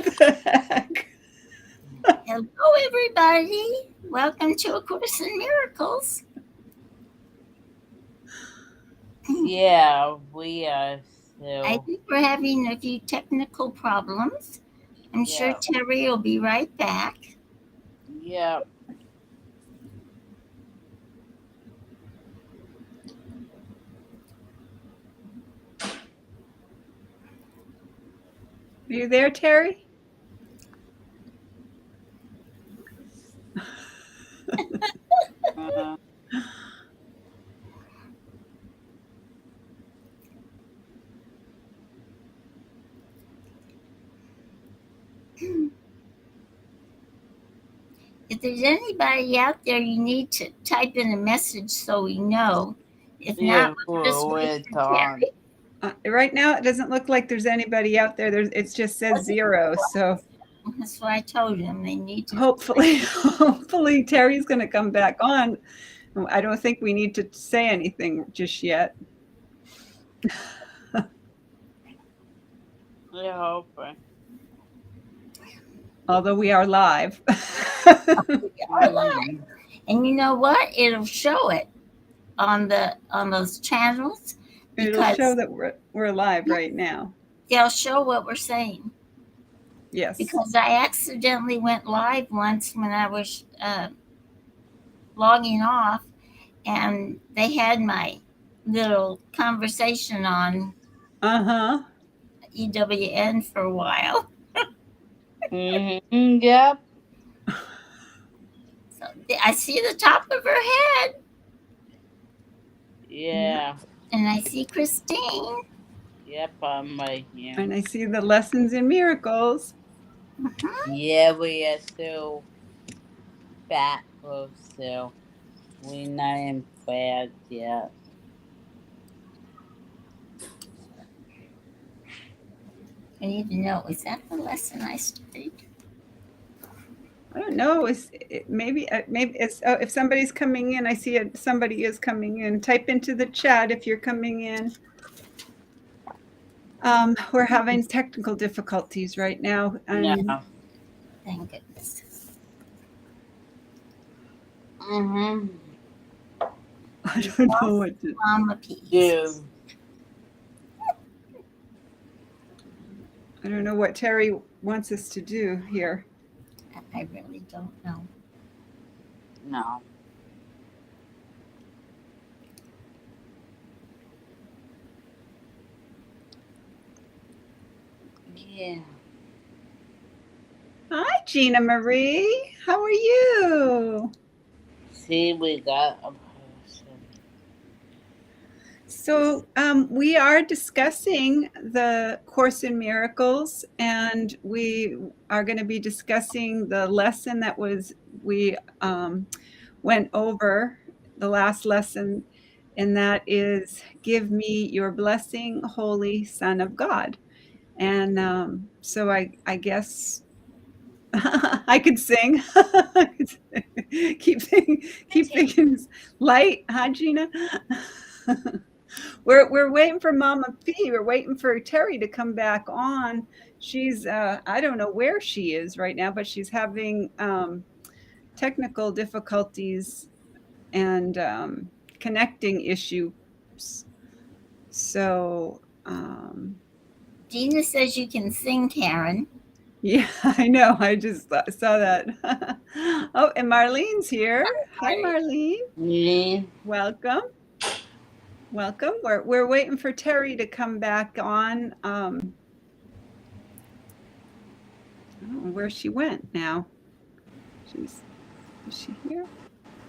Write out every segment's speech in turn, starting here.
the heck? Hello, everybody. Welcome to A Course in Miracles. Yeah, we are I still. think we're having a few technical problems. I'm sure Yeah, Teri will be right back. yeah. Are you there, Teri? Uh, If there's anybody out there, you need to type in a message so we know. If not, yeah, we'll just wait we're for on. Teri. Right now, it doesn't look like there's anybody out there. It just says 0. So That's what I told them. They need to. hopefully Terry's going to come back on. I don't think we need to say anything just yet. We're hoping. Although we are live. We are live. And you know what? It'll show it on those channels It'll show because that we're live right now. they'll show what we're saying. Yes. Because I accidentally went live once when I was logging off, and they had my little conversation on EWN for a while. Yep. So I see the top of her head, Yeah. and I see Christine. Yep, I'm right here. And I see the lessons in miracles. Yeah, we are still fat, still. We're not in fat yet. I need to know, is that the lesson I studied? I don't know. Maybe it's if somebody's coming in. I see somebody is coming in. Type into the chat if you're coming in. We're having technical difficulties right now. No. Thank goodness. I don't know what to Mama Peace. Do. I don't know what Teri wants us to do here. I really don't know. No. Yeah. Hi, Gina Marie. How are you? See, we got a person. So we are discussing the Course in Miracles, and we are going to be discussing the lesson that we went over, the last lesson, and that is, give me your blessing, Holy Son of God. And so I guess I could sing. keep thinking light, huh, Gina? We're waiting for Mama P. We're waiting for Teri to come back on. She's I don't know where she is right now, but she's having technical difficulties and connecting issues. So Gina says you can sing, Karen. yeah, I know. I just saw that. Oh, and Marlene's here. Hi, Marlene. Yeah. Welcome. Welcome. We're waiting for Teri to come back on. I don't know where she went now. Is she here?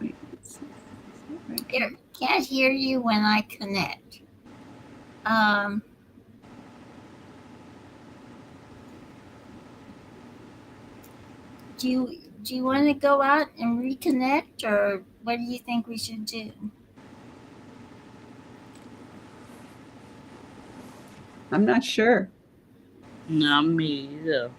Wait, let's see. I can't hear you when I connect. Do you want to go out and reconnect, or what do you think we should do? I'm not sure. Not me either.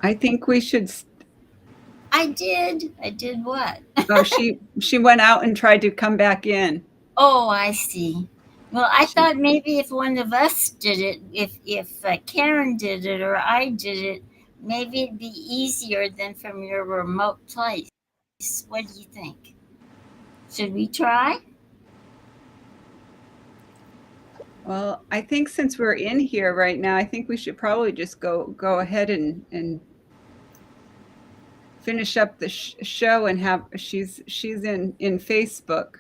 I think we should. I did what? Oh, she went out and tried to come back in. Oh, I see. Well, I thought maybe if one of us did it, if Karen did it or I did it, maybe it'd be easier than from your remote place. What do you think? Should we try? Well, I think since we're in here right now, I think we should probably just go ahead and finish up the show and have she's in Facebook.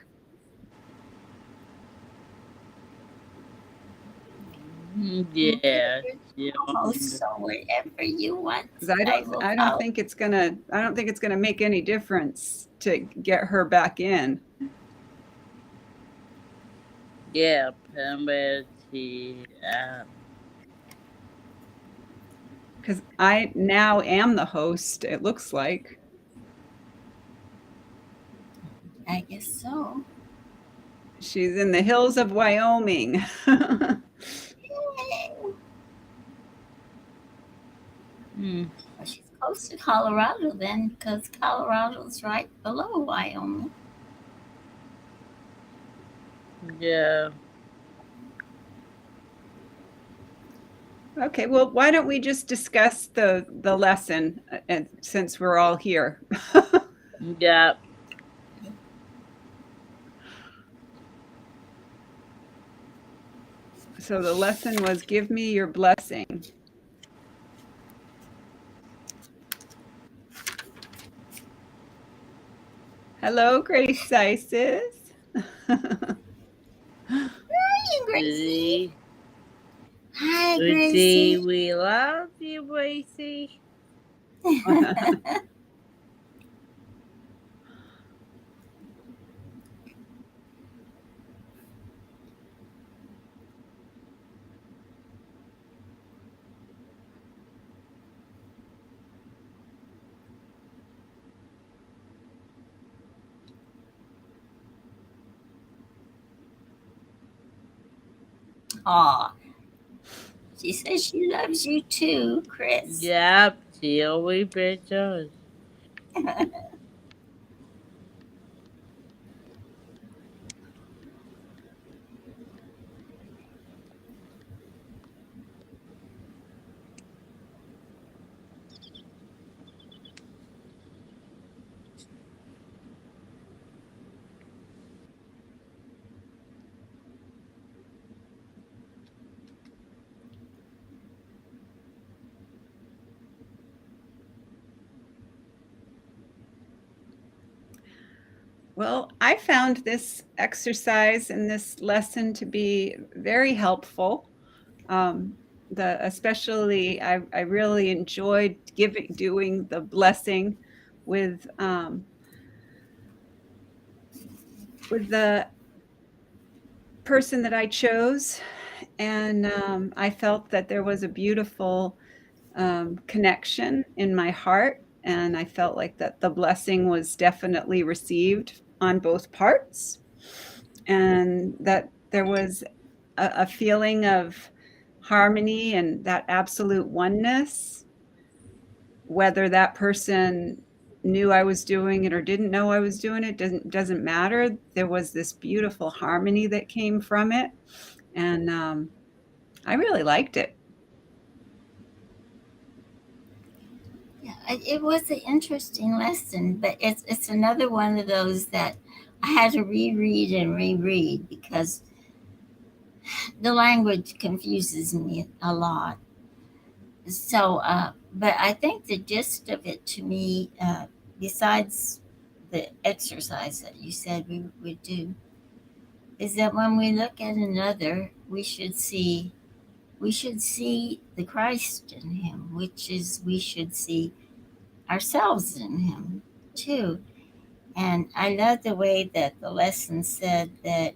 Yeah. Oh, so whatever you want. Because I don't think it's gonna make any difference to get her back in. Yeah, plummet. Because I now am the host, it looks like. I guess so. She's in the hills of Wyoming. Well, she's close to Colorado then, because Colorado's right below Wyoming. Yeah. Okay, well, why don't we just discuss the lesson, and since we're all here. Yeah. So the lesson was, give me your blessing. Hello, Grace Isis. Gracie. Hi, Gracie. Gracie. We love you, Gracie. Aw. She says she loves you too, Chris. Yep, she always does. Well, I found this exercise and this lesson to be very helpful. Especially, I really enjoyed doing the blessing with the person that I chose, and I felt that there was a beautiful connection in my heart, and I felt like that the blessing was definitely received on both parts, and that there was a feeling of harmony and that absolute oneness, whether that person knew I was doing it or didn't know I was doing it doesn't matter. There was this beautiful harmony that came from it, and I really liked it. Yeah, it was an interesting lesson, but it's another one of those that I had to reread and reread because the language confuses me a lot. So, but I think the gist of it to me, besides the exercise that you said we would do, is that when we look at another, we should see the Christ in him, which is we should see ourselves in him too. And I love the way that the lesson said that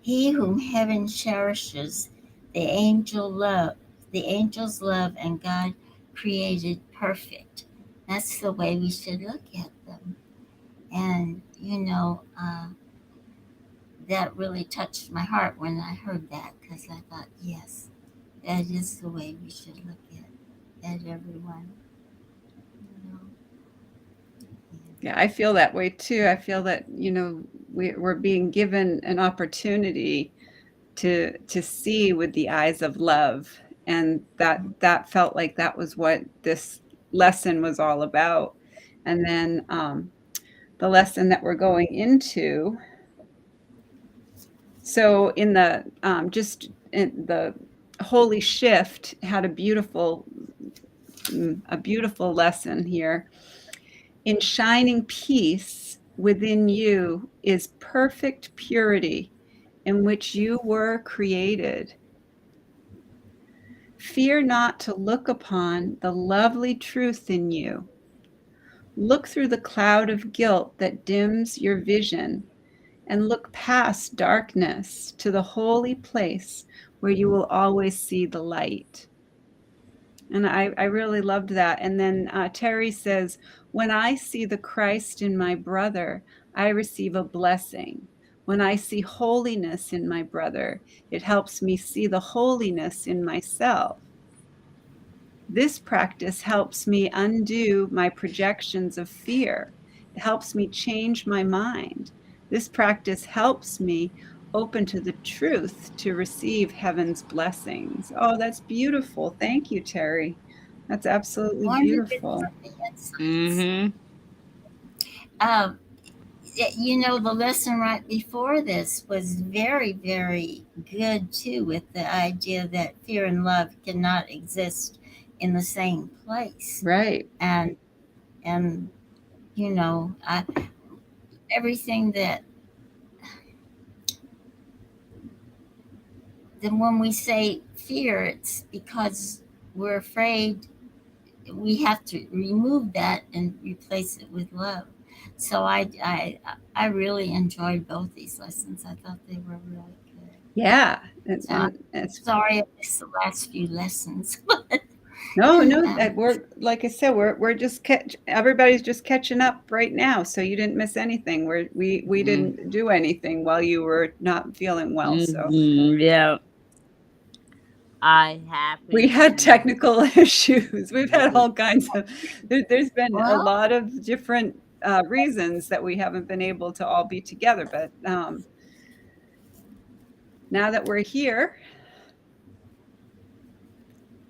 he whom heaven cherishes, the the angels love, and God created perfect. That's the way we should look at them. And that really touched my heart when I heard that, because I thought, yes, that is the way we should look at everyone. Yeah, I feel that way too. I feel that, we're being given an opportunity to see with the eyes of love, and that felt like that was what this lesson was all about. And then the lesson that we're going into, so in the just in the holy shift had a beautiful lesson here. In shining peace within you is perfect purity in which you were created. Fear not to look upon the lovely truth in you. Look through the cloud of guilt that dims your vision, and look past darkness to the holy place where you will always see the light. And I really loved that. And then Teri says, when I see the Christ in my brother, I receive a blessing. When I see holiness in my brother, it helps me see the holiness in myself. This practice helps me undo my projections of fear. It helps me change my mind. This practice helps me open to the truth to receive heaven's blessings. Oh, that's beautiful. Thank you, Teri. That's absolutely beautiful. Mm-hmm. You know, the lesson right before this was very, very good too, with the idea that fear and love cannot exist in the same place. Right. And you know, everything that then when we say fear, it's because we're afraid. We have to remove that and replace it with love. So I really enjoyed both these lessons. I thought they were really good. Yeah. It's sorry I missed the last few lessons. No, we're, like I said, we're just everybody's just catching up right now. So you didn't miss anything. We didn't do anything while you were not feeling well. So yeah. We had technical issues. We've had all kinds of, there's been a lot of different reasons that we haven't been able to all be together. But now that we're here,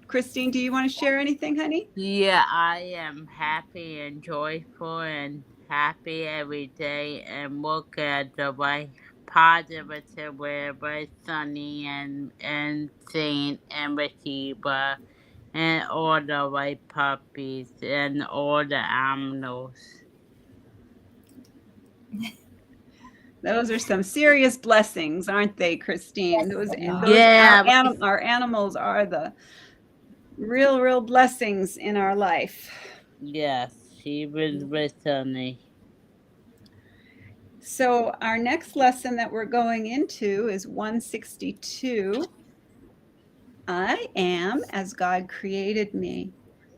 Christine, do you want to share anything, honey? Yeah, I am happy and joyful and happy every day, and look at the right positivity wherever it's sunny and Saint and Rashida and all the white puppies and all the animals. Those are some serious blessings, aren't they, Christine? Yes, Our animals are the real blessings in our life. Yes, she was with Sunny. So our next lesson that we're going into is 162. I am as God created me.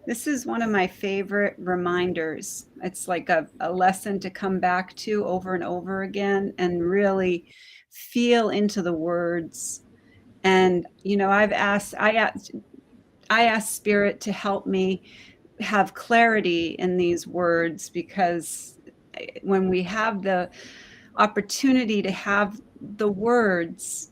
This is one of my favorite reminders. It's like a lesson to come back to over and over again and really feel into the words. And, you know, I asked Spirit to help me have clarity in these words, because when we have the opportunity to have the words,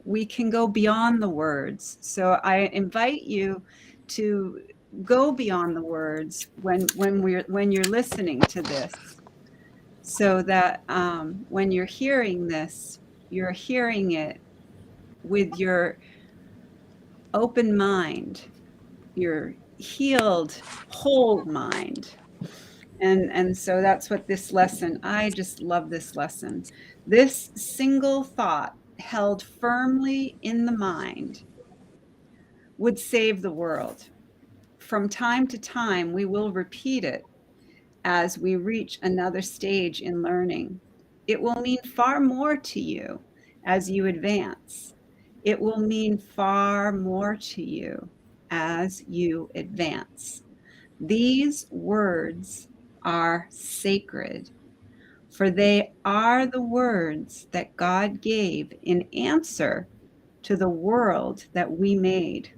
we can go beyond the words. So I invite you to go beyond the words when you're listening to this, so that when you're hearing this, you're hearing it with your open mind, your healed, whole mind. And so that's what this lesson, I just love this lesson. This single thought held firmly in the mind would save the world. From time to time, we will repeat it as we reach another stage in learning. It will mean far more to you as you advance. It will mean far more to you as you advance. These words are sacred, for they are the words that God gave in answer to the world that we made.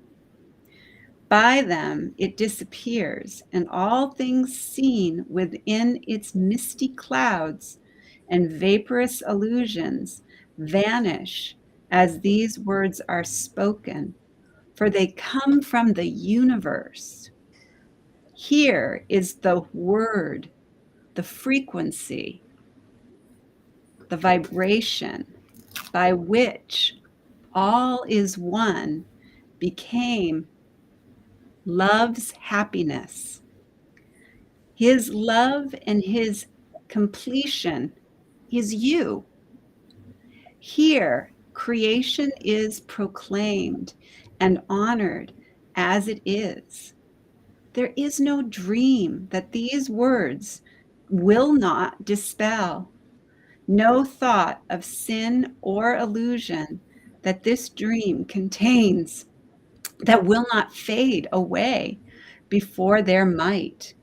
By them it disappears, and all things seen within its misty clouds and vaporous illusions vanish as these words are spoken, for they come from the universe. Here is the word, the frequency, the vibration by which all is one became love's happiness. His love and his completion is you. Here, creation is proclaimed and honored as it is. There is no dream that these words will not dispel, no thought of sin or illusion that this dream contains that will not fade away before their might.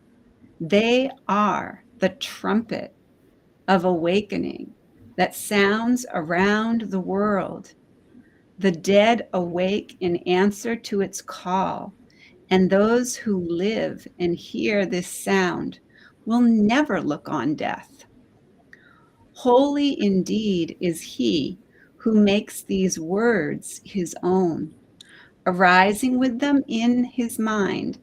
They are the trumpet of awakening that sounds around the world. The dead awake in answer to its call, and those who live and hear this sound will never look on death. Holy indeed is he who makes these words his own, arising with them in his mind,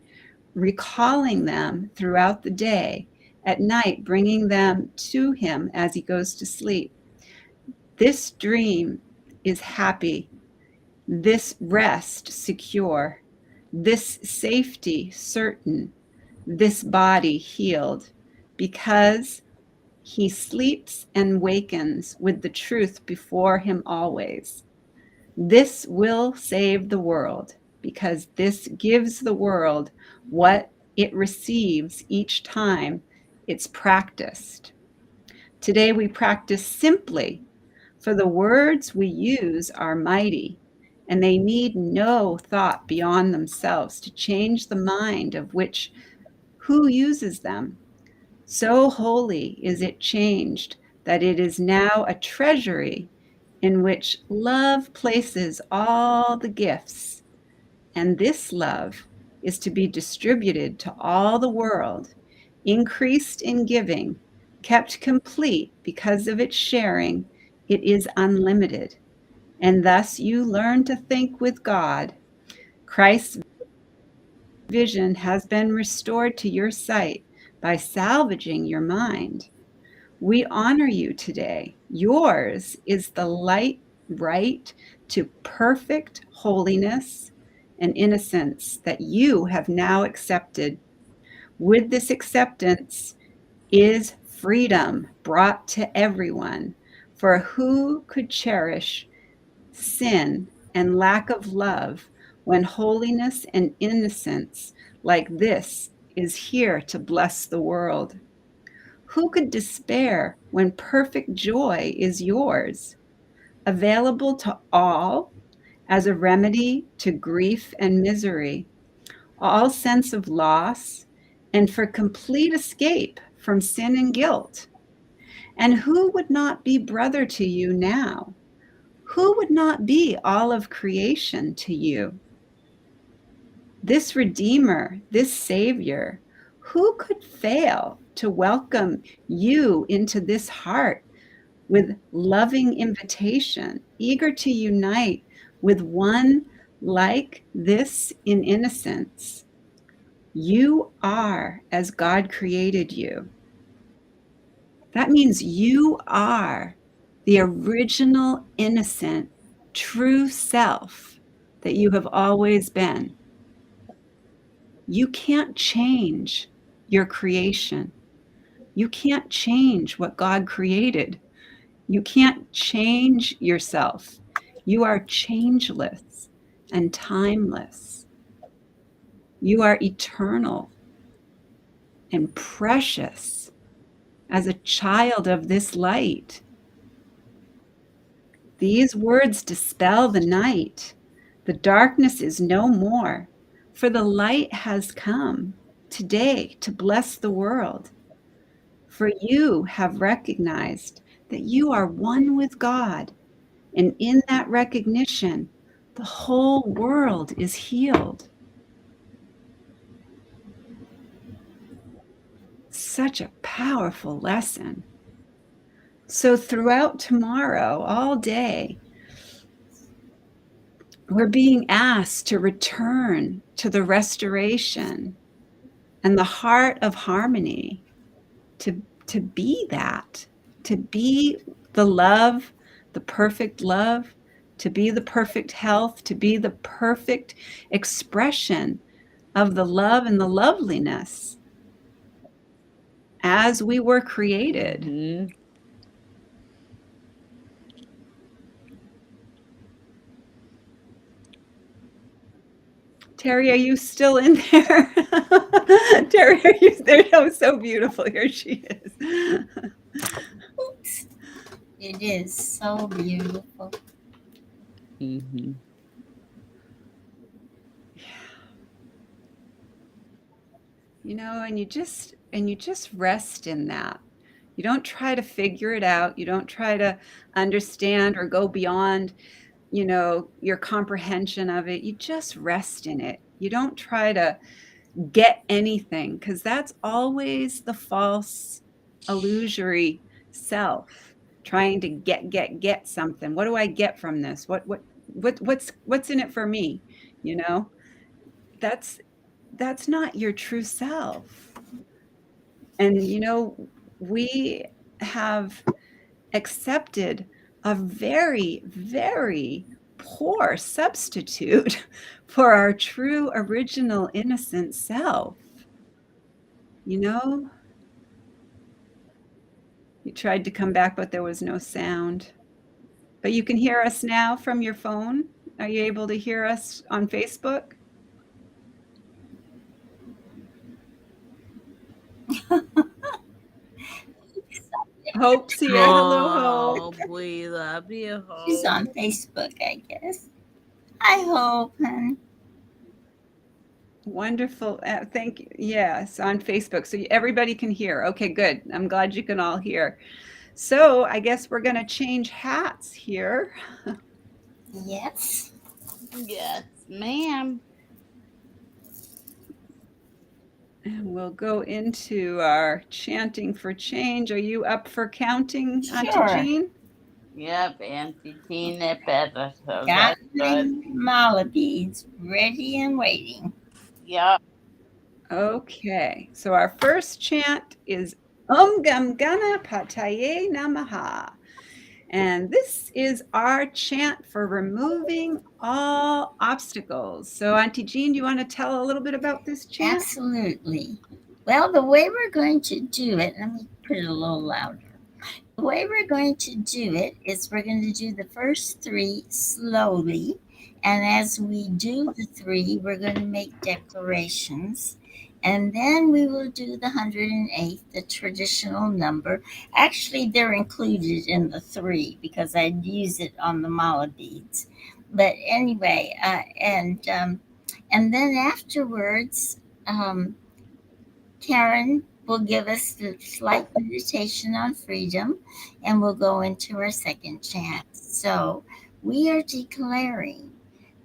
recalling them throughout the day, at night bringing them to him as he goes to sleep. This dream is happy, this rest secure, this safety certain, this body healed, because he sleeps and wakens with the truth before him always. This will save the world, because this gives the world what it receives each time it's practiced. Today we practice simply, for the words we use are mighty, and they need no thought beyond themselves to change the mind of which who uses them. So holy is it changed that it is now a treasury in which love places all the gifts, and this love is to be distributed to all the world, increased in giving, kept complete because of its sharing. It is unlimited, and thus you learn to think with God. Christ's vision has been restored to your sight by salvaging your mind. We honor you today. Yours is the light right to perfect holiness and innocence that you have now accepted. With this acceptance is freedom brought to everyone. For who could cherish sin and lack of love when holiness and innocence like this is here to bless the world? Who could despair when perfect joy is yours, available to all as a remedy to grief and misery, all sense of loss, and for complete escape from sin and guilt? And who would not be brother to you now? Who would not be all of creation to you? This Redeemer, this Savior, who could fail to welcome you into this heart with loving invitation, eager to unite with one like this in innocence? You are as God created you. That means you are the original, innocent, true self that you have always been. You can't change your creation. You can't change what God created. You can't change yourself. You are changeless and timeless. You are eternal and precious as a child of this light. These words dispel the night. The darkness is no more, for the light has come today to bless the world. For you have recognized that you are one with God, and in that recognition, the whole world is healed. Such a powerful lesson. So throughout tomorrow, all day, we're being asked to return to the restoration and the heart of harmony, to be that, to be the love, the perfect love, to be the perfect health, to be the perfect expression of the love and the loveliness as we were created. Mm-hmm. Teri, are you still in there? Teri, are you there? That was so beautiful. Here she is. Oops. It is so beautiful. Mm-hmm. You know, and you just rest in that. You don't try to figure it out. You don't try to understand or go beyond, your comprehension of it. You just rest in it. You don't try to get anything, because that's always the false, illusory self trying to get something. What do I get from this? What's in it for me? You know, that's not your true self. And we have accepted a very, very poor substitute for our true, original, innocent self. You tried to come back, but there was no sound. But you can hear us now from your phone. Are you able to hear us on Facebook? Hope's here. Hello, Hope. We love you, Hope. She's on Facebook, I guess. I hope, honey. Wonderful. Thank you. Yes, on Facebook. So everybody can hear. Okay, good. I'm glad you can all hear. So I guess we're going to change hats here. Yes. Yes, ma'am. And we'll go into our chanting for change. Are you up for counting, Auntie Sure. Jean? Yep, Auntie Tina better. So Got that's my good. mala beads ready and waiting. Yep. Okay. So our first chant is Om Gam Ganapataye Namaha. And this is our chant for removing all obstacles. So Auntie Jean, do you want to tell a little bit about this chant? Absolutely. Well, the way we're going to do it, let me put it a little louder. The way we're going to do it is we're going to do the first three slowly. And as we do the three, we're going to make declarations. And then we will do the 108th, the traditional number. Actually, they're included in the three because I'd use it on the mala beads. But anyway, and then afterwards, Karen will give us the slight meditation on freedom, and we'll go into our second chant. So we are declaring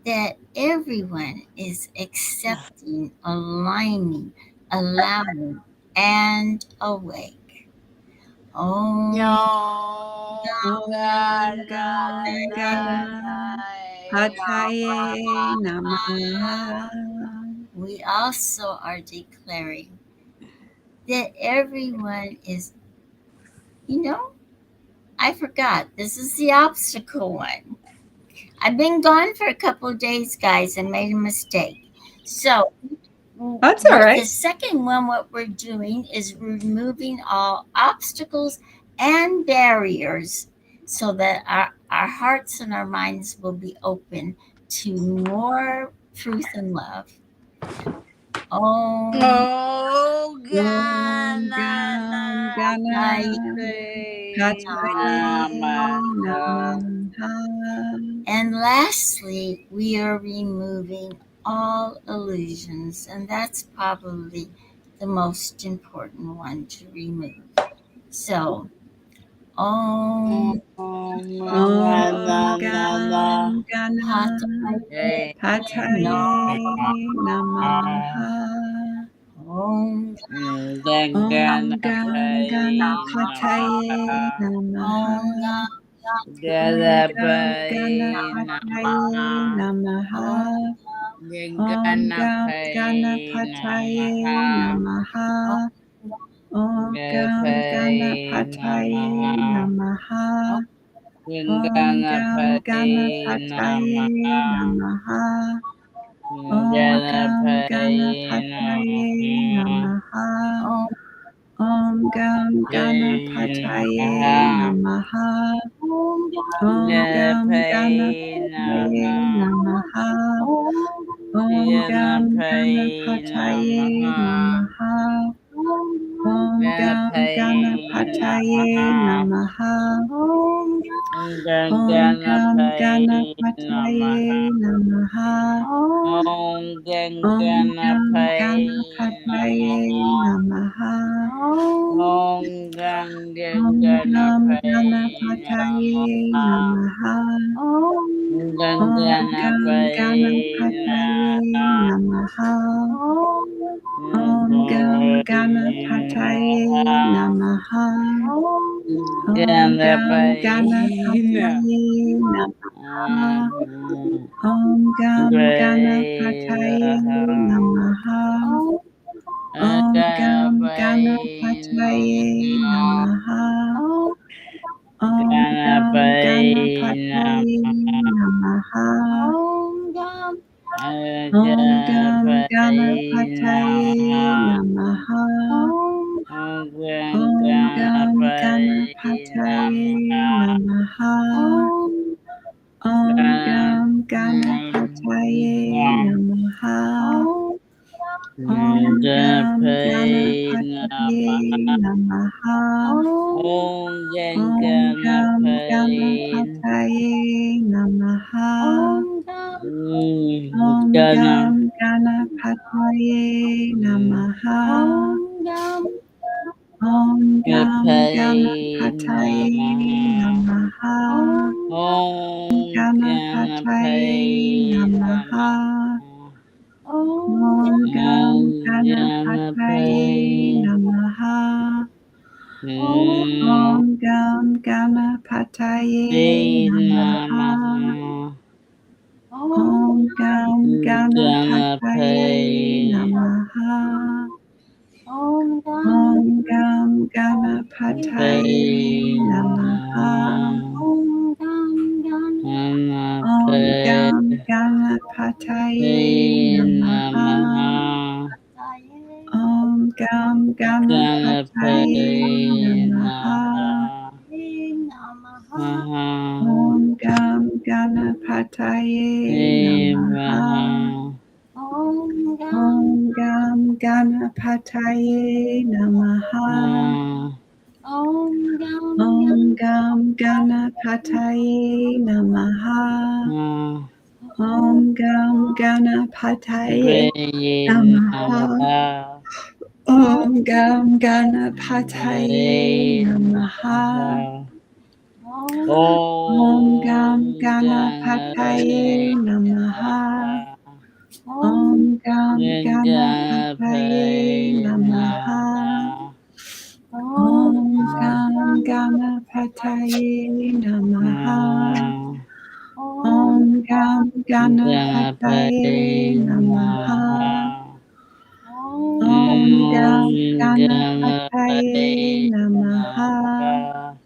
that everyone is accepting, aligning, allowing, and awake. Om Om Gam Ganapataye Namaha. We also are declaring that everyone is, I forgot. This is the obstacle one. I've been gone for a couple of days, guys, and made a mistake. So That's all right. The second one, what we're doing is removing all obstacles and barriers so that our hearts and our minds will be open to more truth and love. Oh, Om Gam Ganapataye Namaha. And lastly, we are removing all illusions, and that's probably the most important one to remove. So, Om Gam Ganapataye Namaha. Om Om Gam Ganapataye Ganapataye Namaha. Namaha. Om Gam Om Gam Ganapataye Ganapataye Namaha. Namaha. Om Gam Ganapataye Ganapataye Namaha. Namaha. Om Gam Ganapataye Ganapataye Namaha. Namaha. Om Gam Ganapataye Ganapataye Namaha. Namaha. Om Gam Ganapataye Ganapataye Namaha. Namaha. Om Om Gam Ganapataye Namaha. Om Gam Ganapataye Ganapataye Namaha. Namaha. Om Gam Ganapataye Ganapataye Namaha. Namaha. Om Gam Ganapataye Ganapataye Namaha. Namaha. Om Gam Ganapataye Ganapataye Namaha. Namaha. Om Om Gam Ganapataye Ganapataye Namaha. Namaha. Om Om Gam Ganapataye Ganapataye Namaha. Namaha. Om Gam Ganapataye Ganapataye Namaha. Namaha. Om Gam Ganapataye Ganapataye Namaha. Om Gam Ganapataye Namaha. Om Gam Ganapataye Namaha. Om Gam Ganapataye Namaha. Om Gam Ganapataye Namaha. Om Gam Ganapataye Namaha. Om Gam Ganapataye Namaha. Om Gam Ganapataye Namaha. Om Gam Ganapataye Namaha. Om Om Gam Ganapataye Ganapataye Namaha. Om Gana Gam Ganapataye Namaha. Om Gam Pay Ganapataye Namaha. Namaha. Om Ganapataye Ganapay Namaha. Namaha. Om Gam Om Ganapataye Ganapay Namaha. Om Gam Ganapataye Namaha. Namaha. Om Gam Ganapataye Ganapay Namaha. Om Gam Ganapataye Namaha. Om Gam Ganapataye Namaha. Namaha. Om Gam Ganapataye Ganapay Namaha. Namaha. Namaha. Om Gam Ganapataye Namaha. Namaha. Om Gam Ganapataye Namaha. Om Gam Ganapataye Namaha. Om Gam Ganapataye Namaha. Namaha. Om Gam Ganapataye Namaha. Namaha. Om Gam Om Ganapataye Ganapay Namaha. Namaha. Om Gam Ganapataye Ganapay Namaha. Namaha. Om Gam Ganapataye Namaha. Namaha. Om Gam Ganapataye Ganapay Namaha. Namaha. Om Gam Ganapataye Ganapay Namaha. Namaha.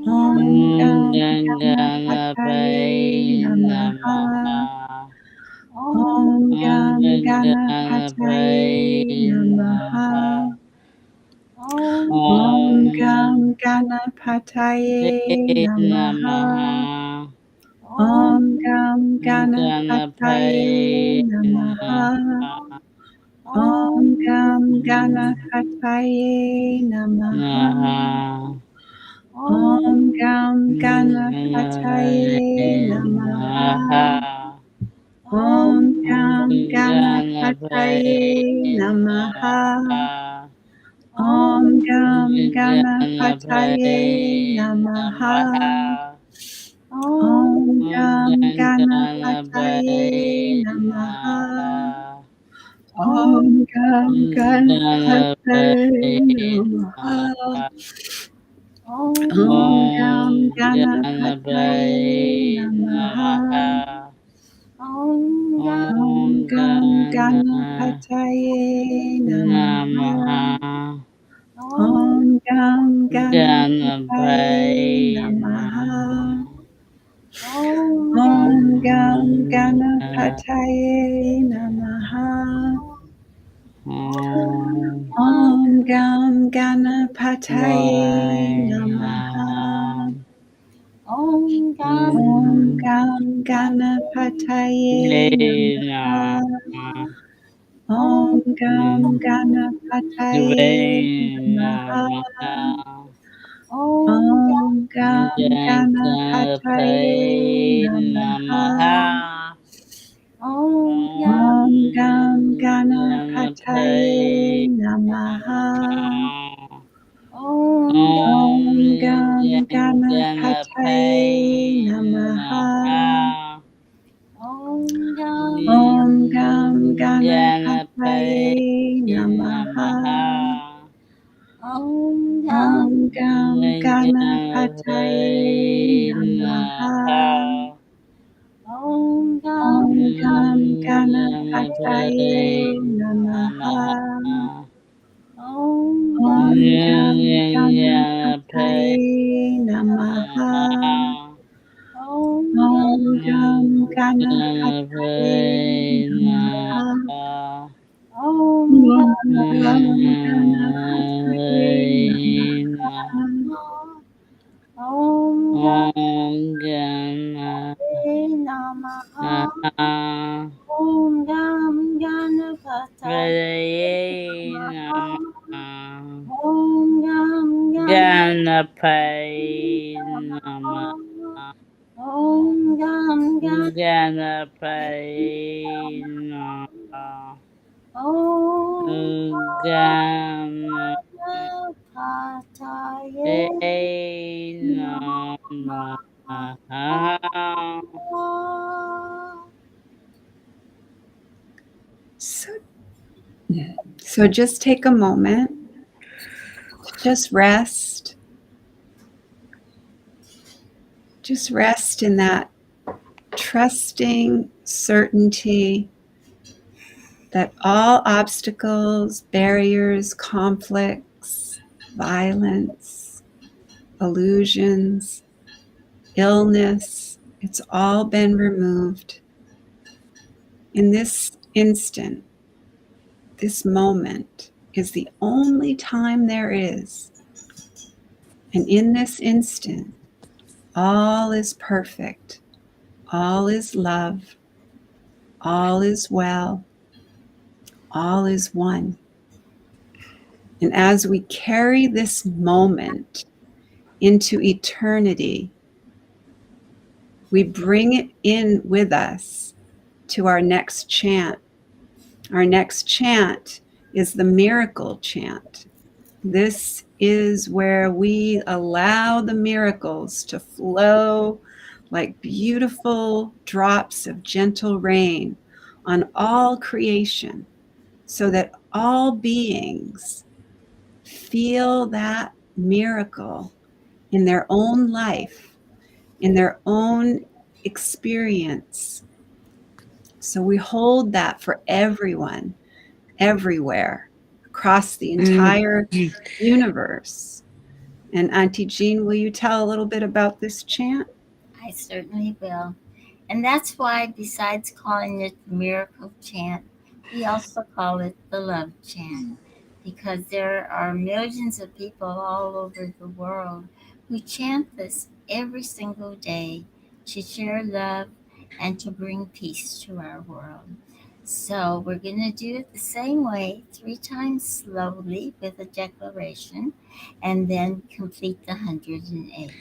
Om Gam Ganapataye Ganapay Namaha. Namaha. Om Gam Ganapay Ganapataye Namaha. Namaha. Om Om Gam Ganapataye Namaha. Namaha. Om Gam Ganapataye Ganapay Namaha. Namaha. Om Gam Ganapataye Namaha. Namaha. Om Gam Ganapataye Namaha. Namaha. Om Gam Ganapay Ganapataye Namaha. Namaha. Om Gam Ganapataye Ganapay Namaha. Namaha. Om Gam Ganapay Ganapataye Namaha. Namaha. Om Gam Ganapataye Namaha. Om Om Gam Om Ganapataye Namaha. Om Om Gam Ganapataye Namaha. Om Gam Ganapataye Namaha. Om Gam Ganapataye Namaha. Om Gam Ganapataye Namaha. Om Om Gam Ganapataye Namaha. Om Gam Ganapataye Namaha. Om Gam Ganapataye Namaha. Om Gam Ganapataye Namaha. Om Gam Ganapataye Namaha. Om Gam Ganapataye Namaha. Om Gam Ganapataye Namaha. Om Gam Ganapataye Namaha. Om Gam Ganapataye Namaha. Om Gam Ganapataye Namaha. Om Gam Ganapataye Namaha. Om Gam Ganapataye Namaha. Om Gam Ganapataye Namaha. Om Gam Ganapataye Namaha. Om Ganapataye Namaha. So just take a moment to just rest. Just rest in that trusting certainty that all obstacles, barriers, conflicts, violence, illusions, illness, it's all been removed. In this instant, this moment is the only time there is. And in this instant, all is perfect, all is love, all is well, all is one. And as we carry this moment into eternity, we bring it in with us to our next chant. Our next chant is the miracle chant. This is where we allow the miracles to flow like beautiful drops of gentle rain on all creation, so that all beings feel that miracle in their own life, in their own experience. So we hold that for everyone, everywhere, across the entire universe. And Auntie Jean, will you tell a little bit about this chant? I certainly will. And that's why, besides calling it the miracle chant, we also call it the love chant, because there are millions of people all over the world who chant this every single day to share love and to bring peace to our world. So we're going to do it the same way, 3 times slowly with a declaration, and then complete the 108.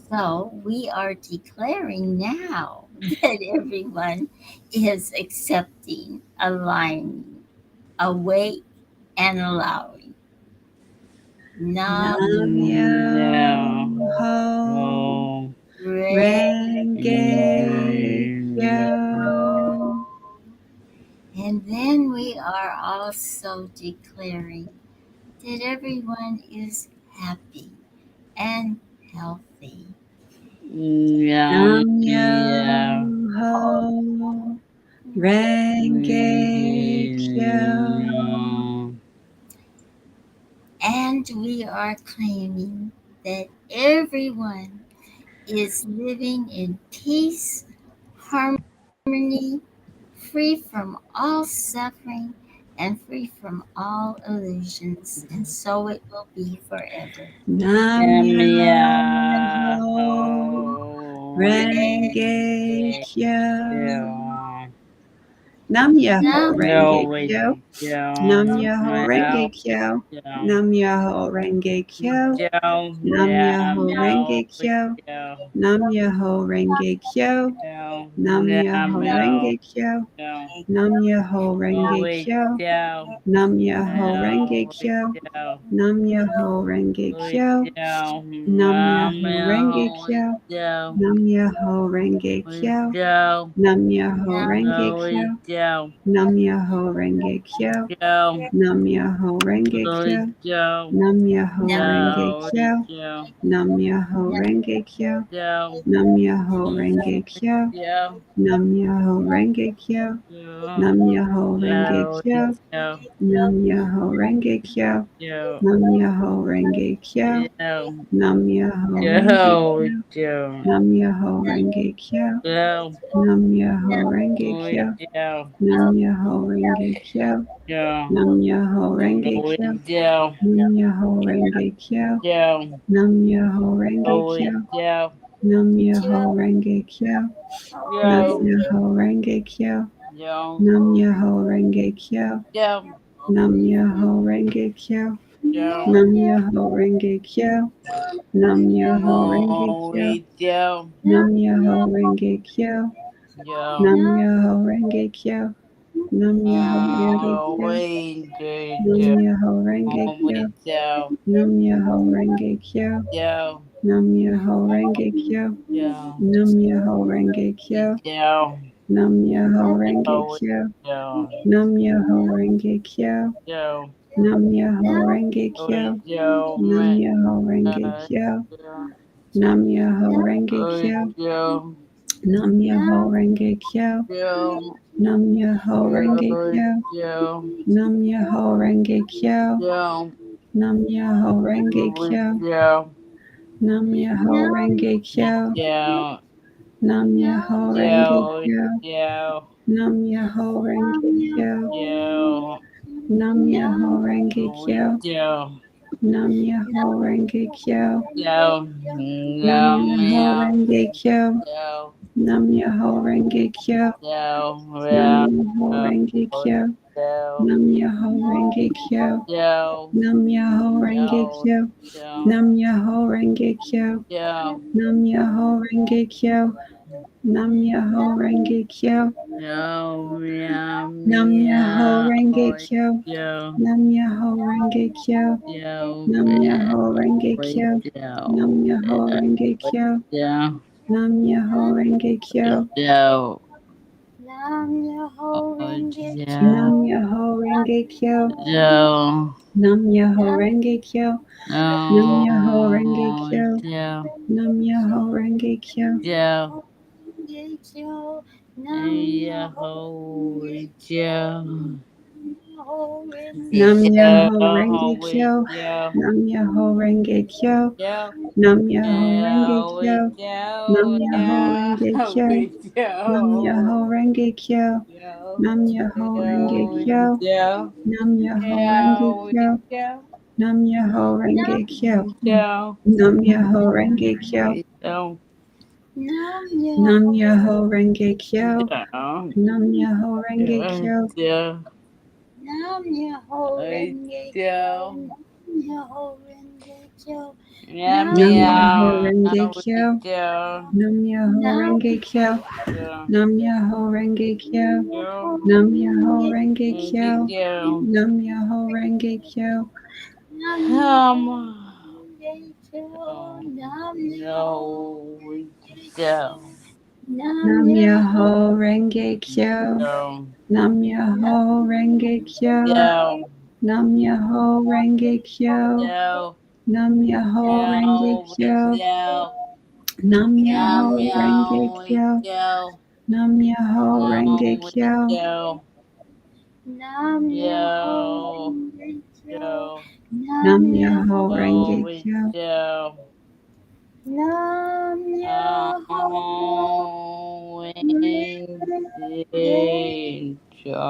So we are declaring now that everyone is accepting, aligning, awake, and allowing. Nam Myoho Renge Kyo. And then we are are also declaring that everyone is happy and healthy. Nam Nam Myoho Myoho Renge Kyo. And we are claiming that everyone is living in peace, harmony, free from all suffering, and free from all illusions. And so it will be forever. Nam Nam Myoho Renge Renge Kyo. Kyo. Nam Myoho Nam Renge No Kyo. way, Nam Joe. Myoho No Renge Kyo. Joe. Nam Myoho Renge Kyo. Joe. Nam Myoho No Renge Kyo. Joe. Nam Myoho Renge Kyo. Joe. Nam Myoho No Renge Kyo. Joe. Nam Myoho No Renge way, Kyo. Joe. Nam Myoho Renge No way, Kyo. Joe. Nam Myoho Renge Way Kyo. Joe. Nam Myoho Renge No way, Kyo. Joe. Nam Myoho Renge Way Kyo. Joe. Nam Myoho Renge No Kyo. way, Joe. Nam Myoho Renge Kyo. Joe. Nam Myoho Renge Way Kyo. Joe. Nam Myoho Renge No way, Kyo. Joe. Nam Myoho Renge Kyo. Joe. Nam Myoho Renge Kyo. Joe. Nam Myoho Renge Kyo. Joe. Nam Myoho Renge No way, Kyo. Joe. Nam Myoho Renge Kyo. Joe. Nam Myoho Renge Kyo. Joe. Nam Myoho Renge Joe. Kyo. Joe. Nam Myoho Renge Kyo. Joe. Nam Myoho Renge Way Kyo. Joe. Nam Myoho Renge Kyo. Joe. Nam Myoho Renge Way Kyo. Joe. Nam Myoho Renge Kyo. Joe. Nam Myoho Renge Way Kyo. Joe. Nam Myoho Renge Kyo. Nam Joe. Myoho Renge Kyo. Joe. Nam Myoho Renge Kyo. Joe. Nam Myoho Renge Kyo. Joe. Nam Myoho Renge Kyo. Nam Myoho Renge No Kyo. way Joe. Nam Myoho Renge Kyo. Joe. Nam Myoho Renge Kyo. Nam Myoho Renge No Kyo. way Nam Joe. Myoho Renge No Kyo. way Joe. Nam Myoho Renge Kyo. Joe. Nam Myoho Renge Kyo. Joe. Nam Myoho Renge Kyo. Joe. Nam Myoho Renge No way Kyo. Joe. Nam Myoho Renge Kyo. Joe. Nam Myoho Renge No way Kyo. Joe. Nam Man. Myoho Renge Kyo. Nam Myoho Renge No way Kyo. Joe. Nam Myoho Renge Kyo. Joe. Nam Myoho No Renge way Kyo. Joe. Nam Myoho Renge Kyo. Joe. Nam Myoho Renge No way Kyo. Joe. Nam Myoho Renge Kyo. Joe. Nam Myoho Renge Joe. Kyo. Joe. Nam Myoho Renge Kyo. Joe. Nam Myoho Renge No way Kyo. Joe. Nam Myoho Renge Kyo. Joe. Nam No Myoho man. Renge Kyo. Joe. Nam Myoho Renge Kyo. Joe. Nam Yeah. Myoho Renge Kyo. Joe. Nam Myoho Renge Kyo. Joe. Nam Myoho Renge Joe. Kyo. Joe. Nam Myoho Renge Kyo. Joe. Nam Myoho Renge Kyo. Nam Myoho Renge Kyo. No, meow, Nam Myoho meow. Renge Kyo. Joe. Nam Myoho Renge Kyo. Joe. Nam Myoho Renge Wait, Kyo. Nam Joe. Myoho Renge Kyo. Joe. Nam Myoho Renge Kyo. Joe. Nam Myoho Oh, Renge Kyo. Nam Joe. Myoho Renge Kyo. Joe. Nam Myoho Renge Kyo. Nam Myoho Renge No, Kyo. Joe. Nam Myoho Renge Kyo. Joe. Renge Kyo. Nam Myoho Yo, Joe. Myoho Renge Nam Kyo. Myoho Joe. Renge Wait, Kyo. Joe. Nam Myoho Renge Kyo. Joe. Nam Myoho Renge Yeah, Kyo. wait, Nam Joe. Myoho Yeah, Renge Kyo. wait, Nam Joe. Myoho Renge Kyo. Joe. Nam Myoho Renge Joe. Kyo. Joe. Nam Myoho Renge Yeah, Kyo. wait, Joe. Nam Myoho Renge Kyo. Joe. Nam Myoho Renge Kyo. Wait, Joe. Nam Nam Myoho Myoho Renge Kyo. Joe. Nam Myoho Renge Joe. Kyo. Joe. Nam Myoho Wait, Renge Kyo. Joe. Nam Myoho Renge Kyo. Yeah, Nam Nam Myoho Myoho meow. Renge Wait, Kyo. Joe. Nam Myoho Nam Renge Kyo. Joe. Nam Myoho Renge Kyo. Joe. Nam Myoho Renge Renge Wait, Kyo. Joe. Nam Myoho Renge Kyo. Nam Myoho Um. Renge Kyo. Oh, Nam Myoho no, Renge Kyo. Joe. Nam Myoho Renge Kyo. Yo. Nam Myoho Renge Kyo. Yo. Nam Myoho Renge Kyo. Yo. Nam Myoho Renge Kyo. Yo. Nam Nam Myoho Renge Myoho Renge Kyo. Kyo. Nam Myoho Renge Nam Kyo. Yo. Nam Yo. Myoho Yo. Nam Myoho Renge Yo. Kyo. Yo. Nam Myoho Renge Kyo.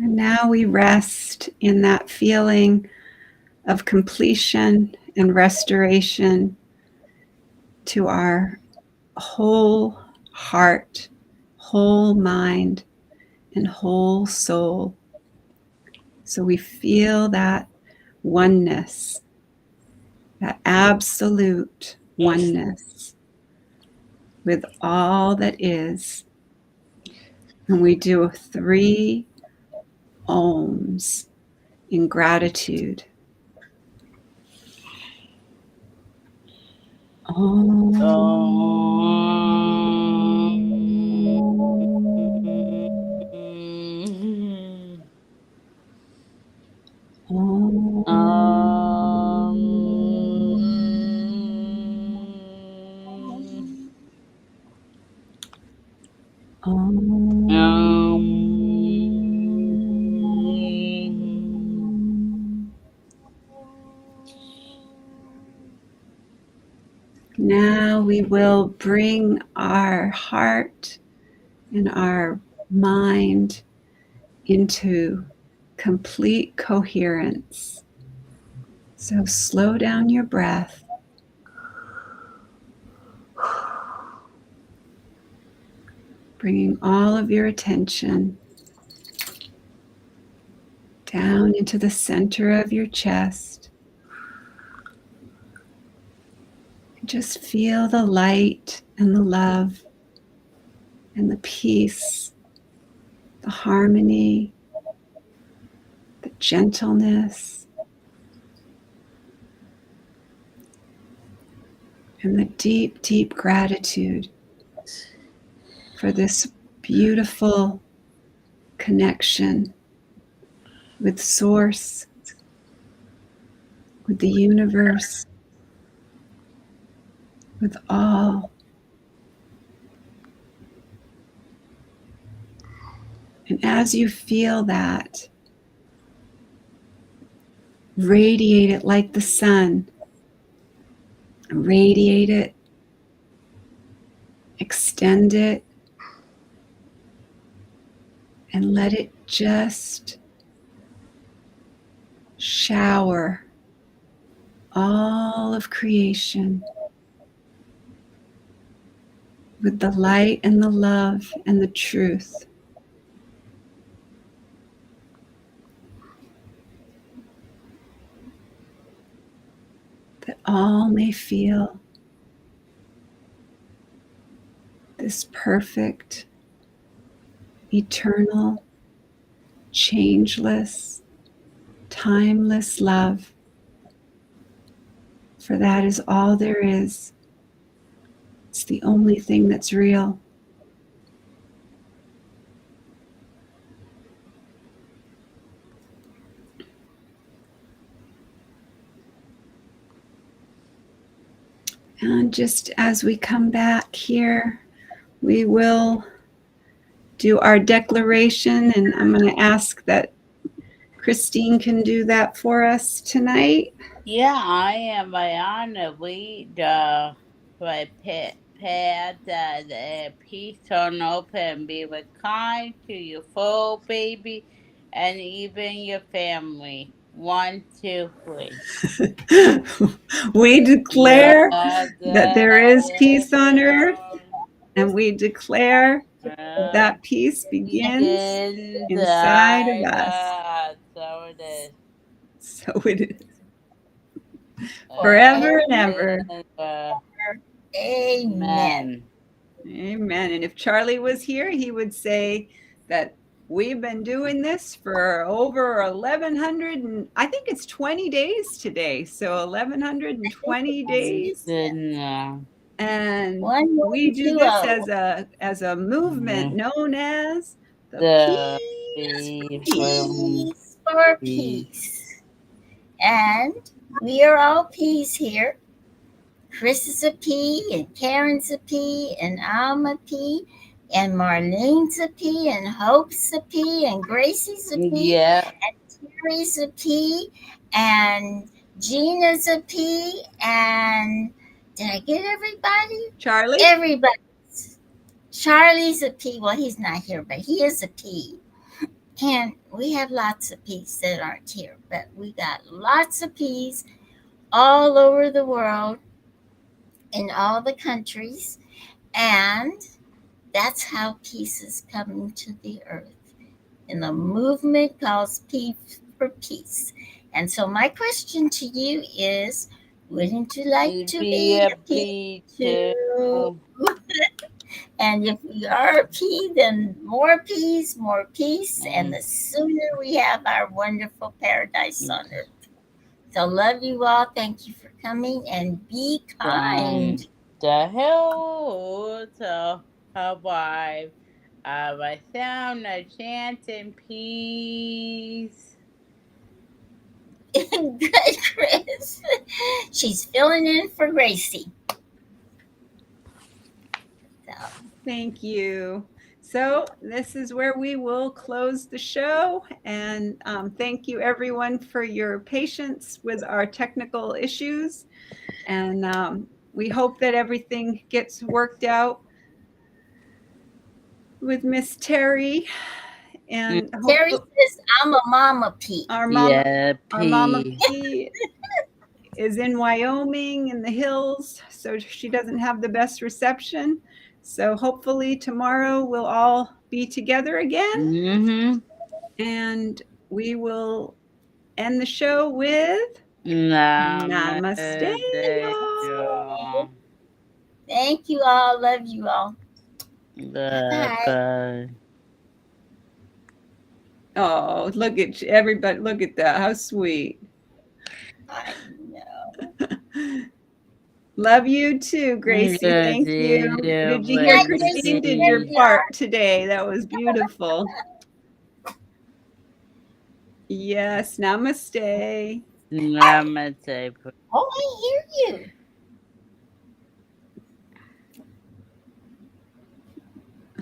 And now we rest in that feeling of completion and restoration to our whole heart, whole mind, and whole soul. So we feel that oneness, that absolute oneness with all that is. And we do 3 ohms in gratitude. Om. Now we will bring our heart and our mind into complete coherence. So slow down your breath. Bringing all of your attention down into the center of your chest. Just feel the light and the love and the peace, the harmony, the gentleness, and the deep, deep gratitude for this beautiful connection with Source, with the universe, with all. And as you feel that, radiate it like the sun. Radiate it, extend it, and let it just shower all of creation with the light and the love and the truth. That all may feel this perfect, eternal, changeless, timeless love. For that is all there is. It's the only thing that's real. And just as we come back here, we will do our declaration, and I'm going to ask that Christine can do that for us tonight. Yeah, I am Ayana. We prepare that peace on open, be with kind to your full baby and even your family. 1, 2, 3. We declare that there is peace on earth, and we declare that peace begins inside of us. So it is. So it is. Forever and ever. Amen. Amen. And if Charlie was here, he would say that We've been doing this for over 1,100 and I think it's 20 days today. So 1,120 days. No. And One more we do duo. this as a movement known as The Peace for peace. And we are all peas here. Chris is a pea, and Karen's a pea, and I'm a pea, and Marlene's a pea, and Hope's a pea, and Gracie's a pea, Yeah. and Teri's a pea, and Gina's a pea, and did I get everybody? Charlie. Everybody. Charlie's a pea. Well, he's not here, but he is a pea. And we have lots of peas that aren't here, but we got lots of peas all over the world in all the countries. And that's how peace is coming to the earth in a movement called Peace for Peace. And so my question to you is, wouldn't you like to be a pea too? And if we are a pea, then more peas, more peace, and the sooner we have our wonderful paradise on earth. So love you all. Thank you for coming, and be kind. The hell to her wife. I found a chanting piece. Good, Chris. She's filling in for Gracie. So. Thank you. So this is where we will close the show. And thank you, everyone, for your patience with our technical issues. And we hope that everything gets worked out with Miss Teri. And Teri says, I'm a mama pea. Our mama pea is in Wyoming in the hills, so she doesn't have the best reception. So hopefully tomorrow we'll all be together again. And we will end the show with Namaste. Thank you all. Love you all. Bye. Oh, look at everybody. Look at that. How sweet. I know. Love you too, Gracie. Thank you. Did you hear Christine did your part today? That was beautiful. Yes, namaste. Namaste. Oh, I hear you.